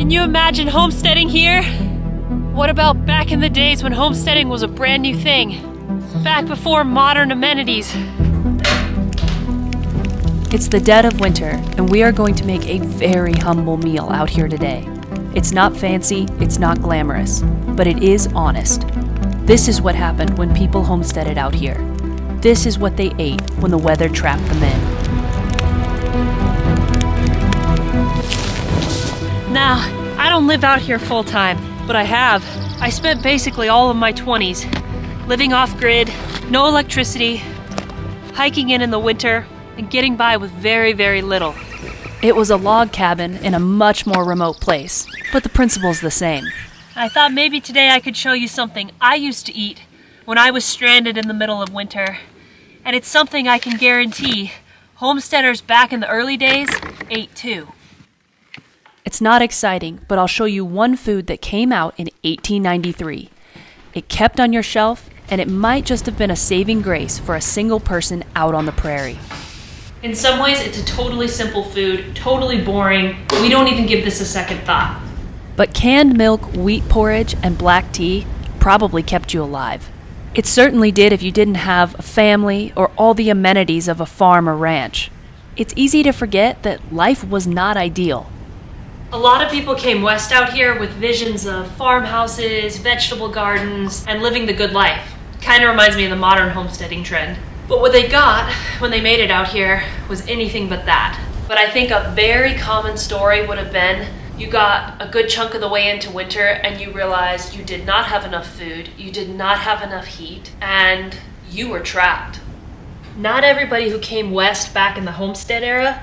Can you imagine homesteading here? What about back in the days when homesteading was a brand new thing? Back before modern amenities. It's the dead of winter, and we are going to make a very humble meal out here today. It's not fancy, it's not glamorous, but it is honest. This is what happened when people homesteaded out here. This is what they ate when the weather trapped them in. Now, I don't live out here full time, but I have. I spent basically all of my 20s living off-grid, no electricity, hiking in the winter, and getting by with very, very little. It was a log cabin in a much more remote place, but the principle's the same. I thought maybe today I could show you something I used to eat when I was stranded in the middle of winter. And it's something I can guarantee homesteaders back in the early days ate too. It's not exciting, but I'll show you one food that came out in 1893. It kept on your shelf, and it might just have been a saving grace for a single person out on the prairie. In some ways, it's a totally simple food, totally boring, but we don't even give this a second thought. But canned milk, wheat porridge, and black tea probably kept you alive. It certainly did if you didn't have a family or all the amenities of a farm or ranch. It's easy to forget that life was not ideal. A lot of people came west out here with visions of farmhouses, vegetable gardens, and living the good life. Kind of reminds me of the modern homesteading trend. But what they got when they made it out here was anything but that. But I think a very common story would have been you got a good chunk of the way into winter and you realized you did not have enough food, you did not have enough heat, and you were trapped. Not everybody who came west back in the homestead era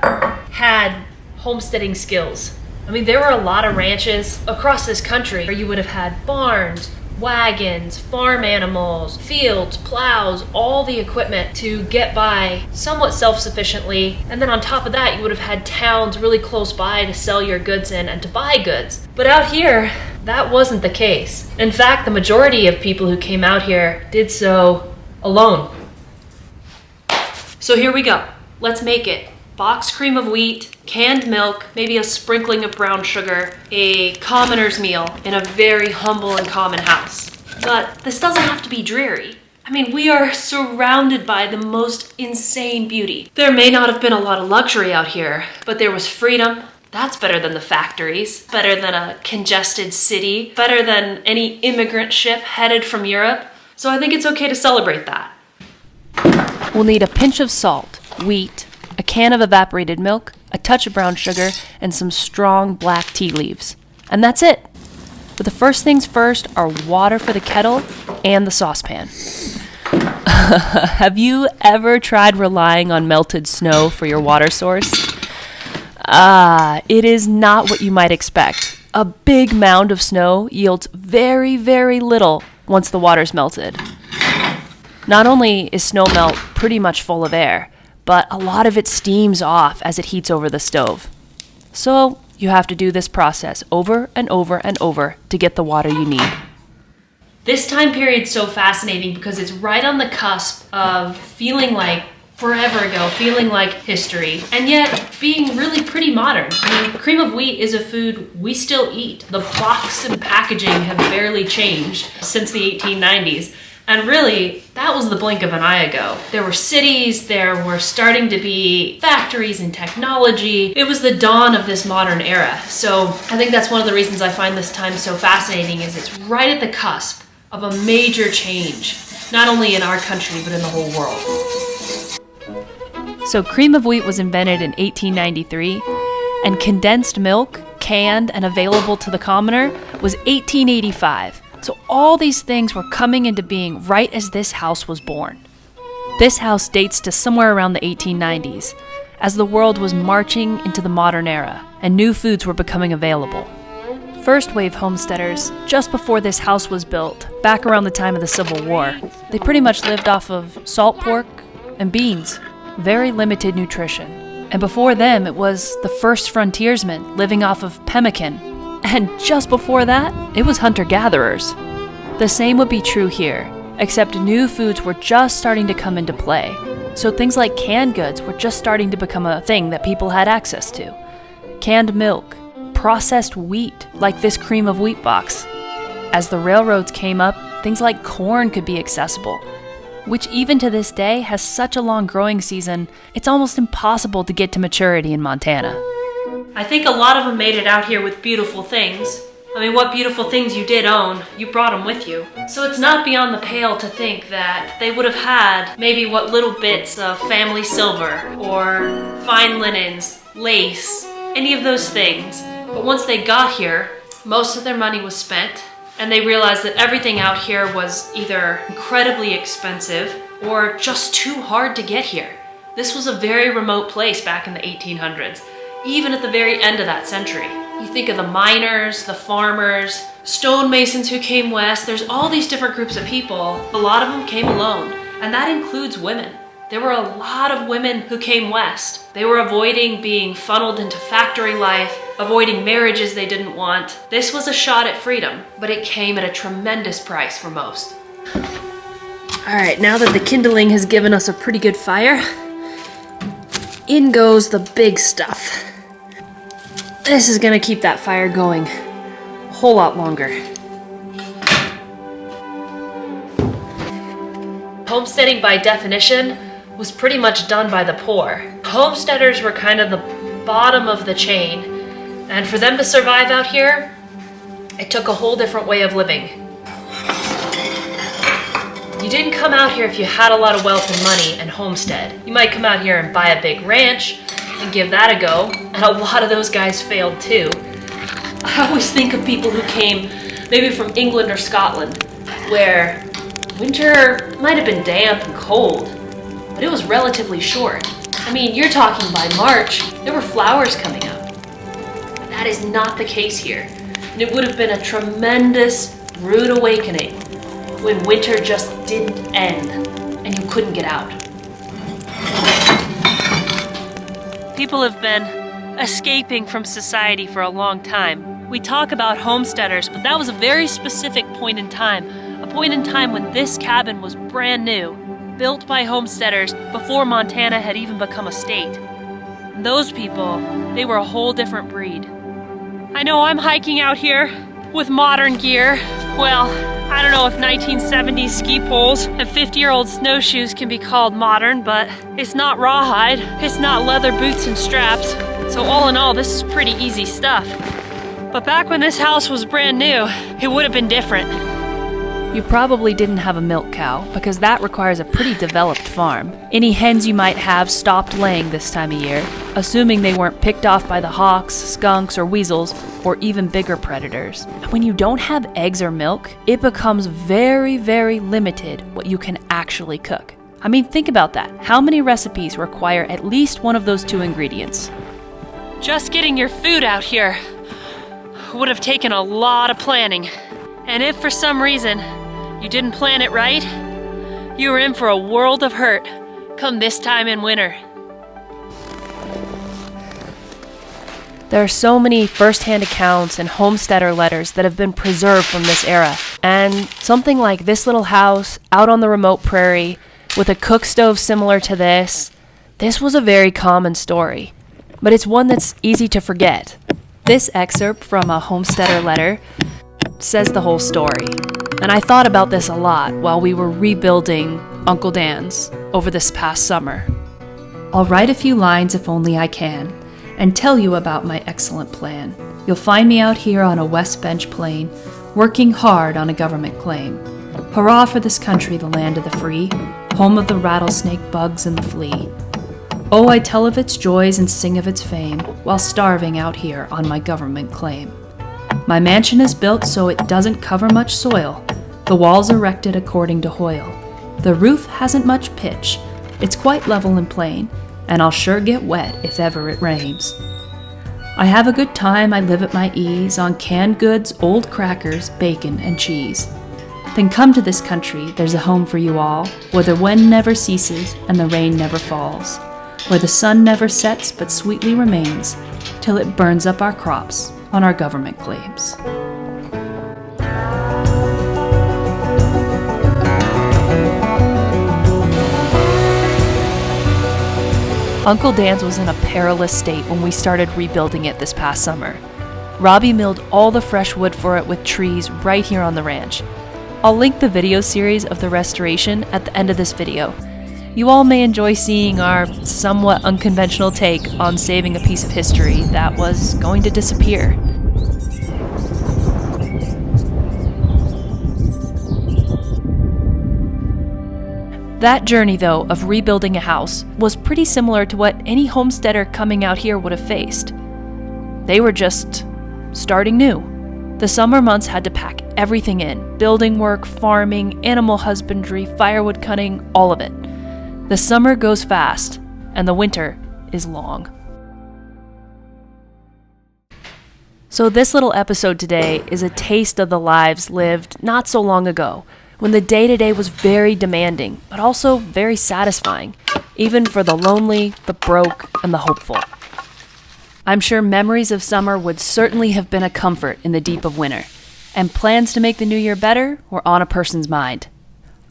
had homesteading skills. I mean, there were a lot of ranches across this country where you would have had barns, wagons, farm animals, fields, plows, all the equipment to get by somewhat self-sufficiently. And then on top of that, you would have had towns really close by to sell your goods in and to buy goods. But out here, that wasn't the case. In fact, the majority of people who came out here did so alone. So here we go. Let's make it. Boxed cream of wheat, canned milk, maybe a sprinkling of brown sugar, a commoner's meal in a very humble and common house. But this doesn't have to be dreary. I mean, we are surrounded by the most insane beauty. There may not have been a lot of luxury out here, but there was freedom. That's better than the factories, better than a congested city, better than any immigrant ship headed from Europe. So I think it's okay to celebrate that. We'll need a pinch of salt, wheat, a can of evaporated milk, a touch of brown sugar, and some strong black tea leaves. And that's it. But the first things first are water for the kettle and the saucepan. Have you ever tried relying on melted snow for your water source? It is not what you might expect. A big mound of snow yields very, very little once the water's melted. Not only is snow melt pretty much full of air, but a lot of it steams off as it heats over the stove. So you have to do this process over and over and over to get the water you need. This time period's so fascinating because it's right on the cusp of feeling like forever ago, feeling like history, and yet being really pretty modern. I mean, cream of wheat is a food we still eat. The box and packaging have barely changed since the 1890s. And really, that was the blink of an eye ago. There were cities, there were starting to be factories and technology. It was the dawn of this modern era. So I think that's one of the reasons I find this time so fascinating is it's right at the cusp of a major change, not only in our country, but in the whole world. So cream of wheat was invented in 1893, and condensed milk, canned and available to the commoner, was 1885. So all these things were coming into being right as this house was born. This house dates to somewhere around the 1890s, as the world was marching into the modern era, and new foods were becoming available. First wave homesteaders, just before this house was built, back around the time of the Civil War, they pretty much lived off of salt pork and beans, very limited nutrition. And before them, it was the first frontiersmen living off of pemmican. And just before that, it was hunter-gatherers. The same would be true here, except new foods were just starting to come into play. So things like canned goods were just starting to become a thing that people had access to. Canned milk, processed wheat, like this cream of wheat box. As the railroads came up, things like corn could be accessible, which even to this day has such a long growing season, it's almost impossible to get to maturity in Montana. I think a lot of them made it out here with beautiful things. I mean, what beautiful things you did own, you brought them with you. So it's not beyond the pale to think that they would have had maybe what little bits of family silver or fine linens, lace, any of those things. But once they got here, most of their money was spent, and they realized that everything out here was either incredibly expensive or just too hard to get here. This was a very remote place back in the 1800s, even at the very end of that century. You think of the miners, the farmers, stonemasons who came west. There's all these different groups of people. A lot of them came alone, and that includes women. There were a lot of women who came west. They were avoiding being funneled into factory life, avoiding marriages they didn't want. This was a shot at freedom, but it came at a tremendous price for most. All right, now that the kindling has given us a pretty good fire, in goes the big stuff. This is gonna keep that fire going a whole lot longer. Homesteading by definition was pretty much done by the poor. Homesteaders were kind of the bottom of the chain, and for them to survive out here, it took a whole different way of living. You didn't come out here if you had a lot of wealth and money and homestead. You might come out here and buy a big ranch and give that a go, and a lot of those guys failed too. I always think of people who came maybe from England or Scotland, where winter might have been damp and cold, but it was relatively short. I mean, you're talking by March, there were flowers coming up. But that is not the case here. And it would have been a tremendous, rude awakening when winter just didn't end and you couldn't get out. People have been escaping from society for a long time. We talk about homesteaders, but that was a very specific point in time. A point in time when this cabin was brand new, built by homesteaders before Montana had even become a state. And those people, they were a whole different breed. I know I'm hiking out here with modern gear. Well, I don't know if 1970s ski poles and 50-year-old snowshoes can be called modern, but it's not rawhide, it's not leather boots and straps. So all in all, this is pretty easy stuff. But back when this house was brand new, it would have been different. You probably didn't have a milk cow, because that requires a pretty developed farm. Any hens you might have stopped laying this time of year, assuming they weren't picked off by the hawks, skunks, or weasels, or even bigger predators. When you don't have eggs or milk, it becomes very, very limited what you can actually cook. I mean, think about that. How many recipes require at least one of those two ingredients? Just getting your food out here would have taken a lot of planning. And if for some reason you didn't plan it right, you were in for a world of hurt come this time in winter. There are so many first-hand accounts and homesteader letters that have been preserved from this era. And something like this little house out on the remote prairie with a cook stove similar to this was a very common story. But it's one that's easy to forget. This excerpt from a homesteader letter says the whole story. And I thought about this a lot while we were rebuilding Uncle Dan's over this past summer. I'll write a few lines if only I can, and tell you about my excellent plan. You'll find me out here on a West Bench plain, working hard on a government claim. Hurrah for this country, the land of the free, home of the rattlesnake, bugs, and the flea. Oh, I tell of its joys and sing of its fame, while starving out here on my government claim. My mansion is built so it doesn't cover much soil, the walls erected according to Hoyle. The roof hasn't much pitch, it's quite level and plain, and I'll sure get wet if ever it rains. I have a good time, I live at my ease, on canned goods, old crackers, bacon, and cheese. Then come to this country, there's a home for you all, where the wind never ceases and the rain never falls, where the sun never sets but sweetly remains, till it burns up our crops on our government claims. Uncle Dan's was in a perilous state when we started rebuilding it this past summer. Robbie milled all the fresh wood for it with trees right here on the ranch. I'll link the video series of the restoration at the end of this video. You all may enjoy seeing our somewhat unconventional take on saving a piece of history that was going to disappear. That journey, though, of rebuilding a house was pretty similar to what any homesteader coming out here would have faced. They were just starting new. The summer months had to pack everything in: building work, farming, animal husbandry, firewood cutting, all of it. The summer goes fast, and the winter is long. So this little episode today is a taste of the lives lived not so long ago, when the day-to-day was very demanding, but also very satisfying, even for the lonely, the broke, and the hopeful. I'm sure memories of summer would certainly have been a comfort in the deep of winter, and plans to make the new year better were on a person's mind.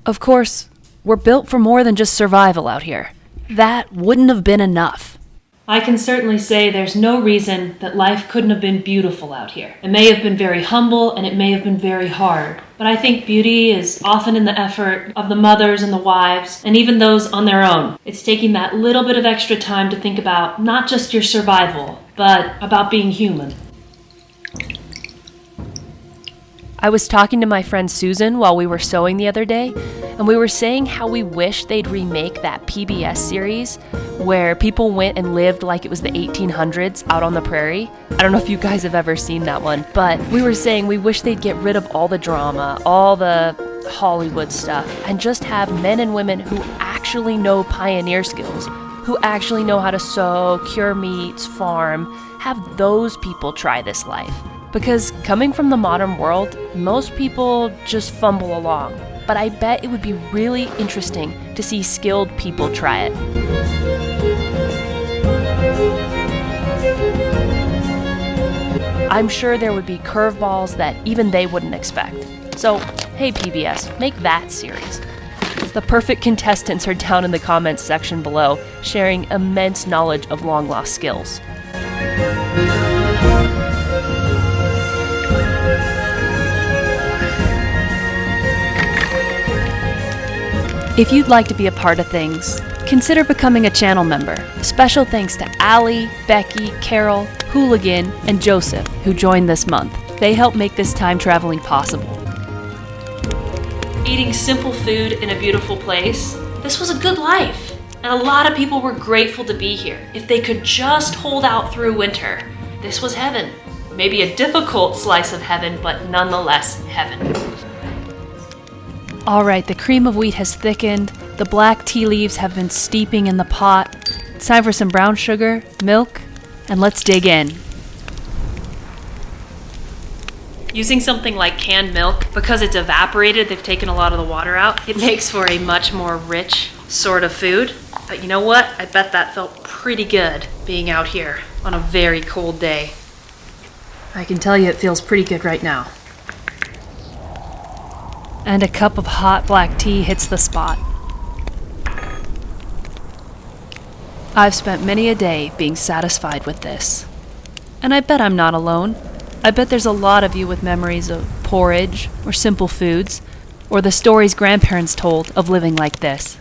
Of course, we're built for more than just survival out here. That wouldn't have been enough. I can certainly say there's no reason that life couldn't have been beautiful out here. It may have been very humble and it may have been very hard, but I think beauty is often in the effort of the mothers and the wives, and even those on their own. It's taking that little bit of extra time to think about not just your survival, but about being human. I was talking to my friend Susan while we were sewing the other day, and we were saying how we wish they'd remake that PBS series where people went and lived like it was the 1800s out on the prairie. I don't know if you guys have ever seen that one, but we were saying we wish they'd get rid of all the drama, all the Hollywood stuff, and just have men and women who actually know pioneer skills, who actually know how to sew, cure meats, farm, have those people try this life. Because coming from the modern world, most people just fumble along. But I bet it would be really interesting to see skilled people try it. I'm sure there would be curveballs that even they wouldn't expect. So, hey PBS, make that series. The perfect contestants are down in the comments section below, sharing immense knowledge of long-lost skills. If you'd like to be a part of things, consider becoming a channel member. Special thanks to Allie, Becky, Carol, Hooligan, and Joseph, who joined this month. They help make this time traveling possible. Eating simple food in a beautiful place, this was a good life. And a lot of people were grateful to be here. If they could just hold out through winter, this was heaven. Maybe a difficult slice of heaven, but nonetheless heaven. All right, the cream of wheat has thickened, the black tea leaves have been steeping in the pot. It's time for some brown sugar, milk, and let's dig in. Using something like canned milk, because it's evaporated, they've taken a lot of the water out, it makes for a much more rich sort of food. But you know what? I bet that felt pretty good being out here on a very cold day. I can tell you it feels pretty good right now. And a cup of hot black tea hits the spot. I've spent many a day being satisfied with this. And I bet I'm not alone. I bet there's a lot of you with memories of porridge, or simple foods, or the stories grandparents told of living like this.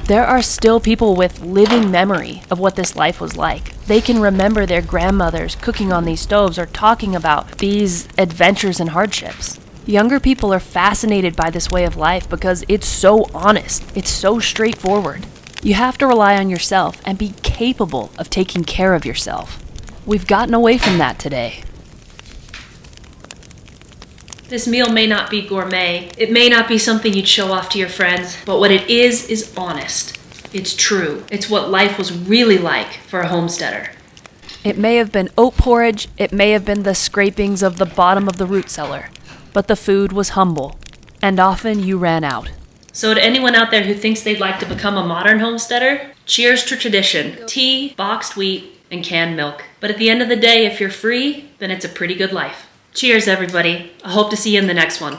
There are still people with living memory of what this life was like. They can remember their grandmothers cooking on these stoves or talking about these adventures and hardships. Younger people are fascinated by this way of life because it's so honest, it's so straightforward. You have to rely on yourself and be capable of taking care of yourself. We've gotten away from that today. This meal may not be gourmet, it may not be something you'd show off to your friends, but what it is honest. It's true. It's what life was really like for a homesteader. It may have been oat porridge, it may have been the scrapings of the bottom of the root cellar, but the food was humble, and often you ran out. So to anyone out there who thinks they'd like to become a modern homesteader, cheers to tradition, tea, boxed wheat, and canned milk. But at the end of the day, if you're free, then it's a pretty good life. Cheers, everybody. I hope to see you in the next one.